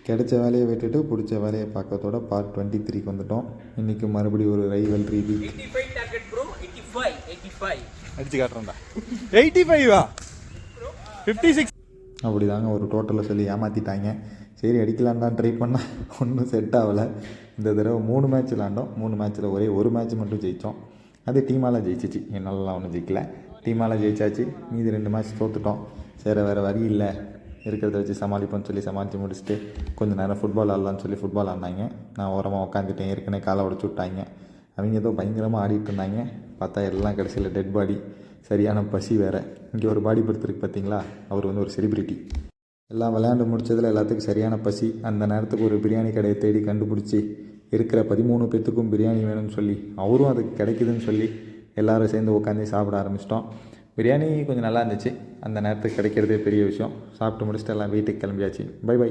கிடைச்ச வேலையை விட்டுட்டு பிடிச்ச வேலையை பார்க்கறதோட பார்ட் 23க்கு வந்துட்டோம். இன்றைக்கி மறுபடியும் ஒரு ரைவல்ரி வீக். அடிச்சு காட்டுறேன்டா. 85 56 அப்படி தாங்க ஒரு டோட்டலில் சொல்லி ஏமாற்றிட்டாங்க. சரி அடிக்கலான்னு தான் ட்ரை பண்ணால் ஒன்றும் செட் ஆகலை. இந்த தடவை 3 மேட்ச் விளாண்டோம். 3 மேட்ச்சில் ஒரே ஒரு மேட்ச் மட்டும் ஜெயித்தோம். அது டீமால் ஜெயிச்சிச்சு. என்னாலலாம் ஒன்றும் ஜெயிக்கல. டீமால் ஜெயிச்சாச்சு. மீதி 2 மேட்ச் தோற்றுட்டோம். சரி வேறு வழி இல்லை, இருக்கிறத வச்சு சமாளிப்போன்னு சொல்லி சமாளித்து முடிச்சுட்டு கொஞ்சம் நேரம் ஃபுட்பால் ஆடலான்னு சொல்லி ஃபுட்பால் ஆடினாங்க. நான் ஓரமாக உட்காந்துட்டேன். ஏற்கனவே காலை உடச்சு விட்டாங்க. அவங்க ஏதோ பயங்கரமாக ஆடிட்டு இருந்தாங்க. பார்த்தா எல்லாம் கடைசியில் டெட் பாடி. சரியான பசி வேறு. இங்கே ஒரு பாடி படுத்துருக்கு பார்த்தீங்களா, அவர் வந்து ஒரு செலிப்ரிட்டி. எல்லாம் விளையாண்டு முடித்ததில் எல்லாத்துக்கும் சரியான பசி. அந்த நேரத்துக்கு ஒரு பிரியாணி கடையை தேடி கண்டுபிடிச்சி இருக்கிற 13 பேர்த்துக்கும் பிரியாணி வேணும்னு சொல்லி அவரும் அதுக்கு கிடைக்குதுன்னு சொல்லி எல்லோரும் சேர்ந்து உட்காந்து சாப்பிட ஆரம்பிச்சிட்டோம். பிரியாணி கொஞ்சம் நல்லா இருந்துச்சு. அந்த நேரத்துக்கு கிடைக்கிறதே பெரிய விஷயம். சாப்பிட்டு முடிச்சுட்டு எல்லாம் வீட்டுக்கு கிளம்பியாச்சு. Bye by.